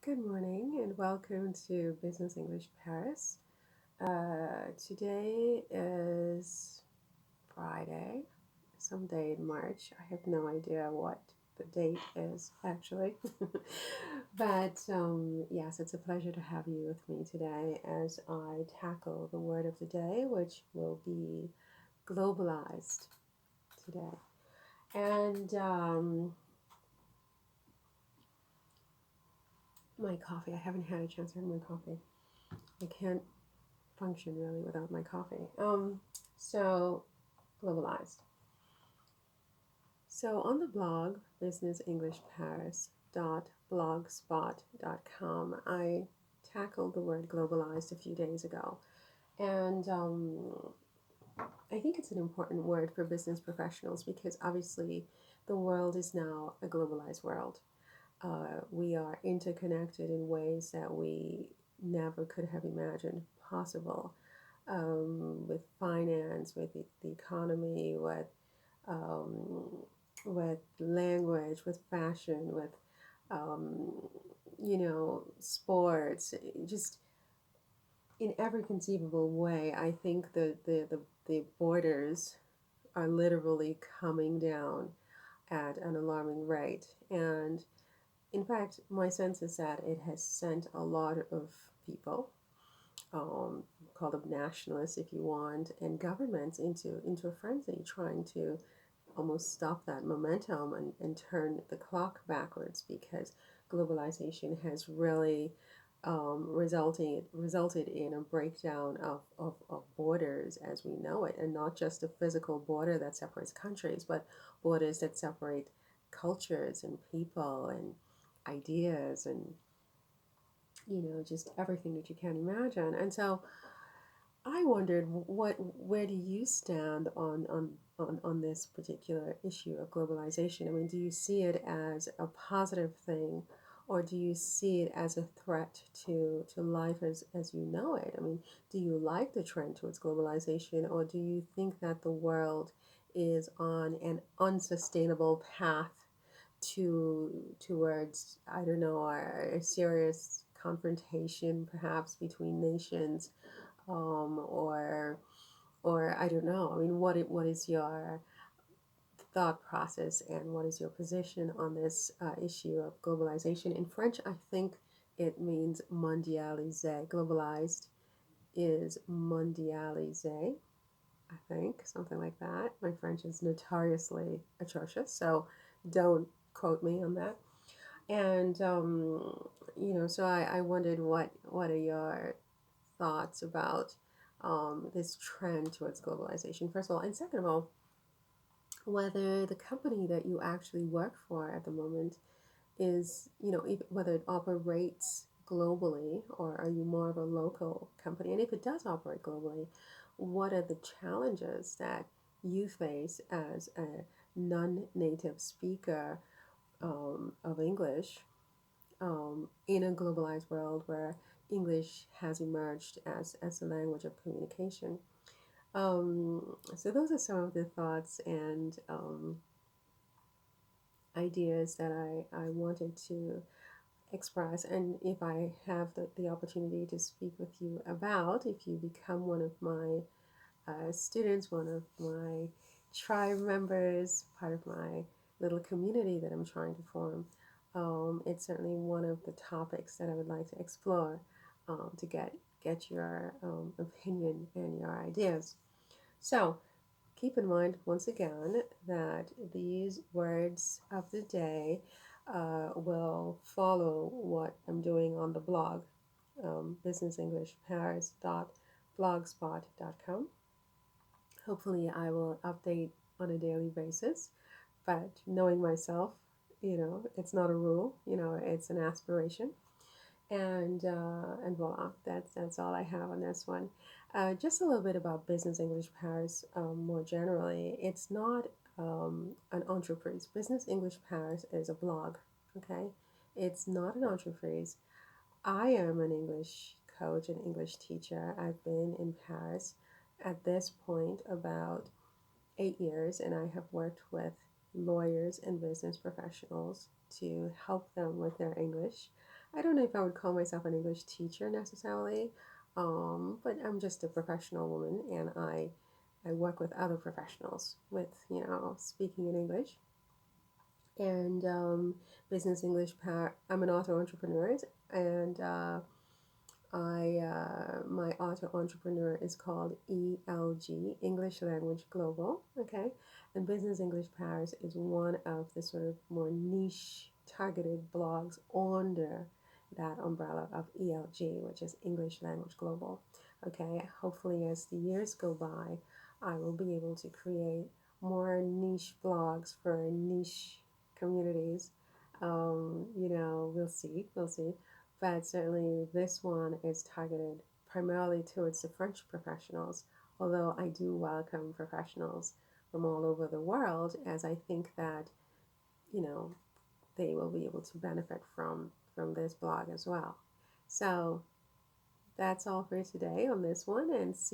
Good morning and welcome to Business English Paris. Today is Friday, some day in March. I have no idea what the date is actually. But yes, it's a pleasure to have you with me today as I tackle the word of the day, which will be globalized today. And my coffee, I haven't had a chance to have my coffee. I can't function really without my coffee. So globalized. So on the blog businessenglishparis.blogspot.com, I tackled the word globalized a few days ago, and I think it's an important word for business professionals because obviously the world is now a globalized world. We are interconnected in ways that we never could have imagined possible, with finance, with the economy, um, with language, with fashion, with um, sports, just in every conceivable way. I think the borders are literally coming down at an alarming rate. And in fact, my sense is that it has sent a lot of people, um, call them nationalists if you want, and governments into a frenzy, trying to almost stop that momentum and turn the clock backwards because globalization has really resulted in a breakdown of borders as we know it, and not just a physical border that separates countries, but borders that separate cultures and people and ideas and just everything that you can imagine. And so I wondered where do you stand on this particular issue of globalization? I mean, do you see it as a positive thing, or do you see it as a threat to life as you know it? I mean, do you like the trend towards globalization, or do you think that the world is on an unsustainable path towards, I don't know, a serious confrontation perhaps between nations, or I don't know. I mean, what is your thought process and what is your position on this issue of globalization? In French, I think it means mondialisé. Globalized is mondialisé. I think something like that. My French is notoriously atrocious, so don't quote me on that. And so I wondered what are your thoughts about this trend towards globalization, first of all, and second of all, whether the company that you actually work for at the moment is, whether it operates globally or are you more of a local company? And if it does operate globally, what are the challenges that you face as a non native speaker of English, in a globalized world where English has emerged as a language of communication? So those are some of the thoughts and ideas that I wanted to express. And if I have the opportunity to speak with you about, if you become one of my students, one of my tribe members, part of my little community that I'm trying to form, it's certainly one of the topics that I would like to explore, to get your opinion and your ideas. So keep in mind once again that these words of the day will follow what I'm doing on the blog, businessenglishparis.blogspot.com. Hopefully, I will update on a daily basis, but knowing myself, it's not a rule, it's an aspiration. And voila, that's all I have on this one. Just a little bit about Business English Paris, more generally. It's not an entreprise. Business English Paris is a blog. Okay, it's not an entreprise. I am an English coach and English teacher. I've been in Paris at this point about 8 years, and I have worked with lawyers and business professionals to help them with their English. I don't know if I would call myself an English teacher necessarily, but I'm just a professional woman, and I work with other professionals with speaking in English and business English. I'm an auto entrepreneur, and my auto entrepreneur is called ELG, English Language Global. Okay, and Business English Paris is one of the sort of more niche targeted blogs under that umbrella of ELG, which is English Language Global. Okay, hopefully as the years go by, I will be able to create more niche blogs for niche communities. We'll see, we'll see, but certainly this one is targeted primarily towards the French professionals, although I do welcome professionals from all over the world, as I think that, you know, they will be able to benefit from this blog as well. So that's all for today on this one, and see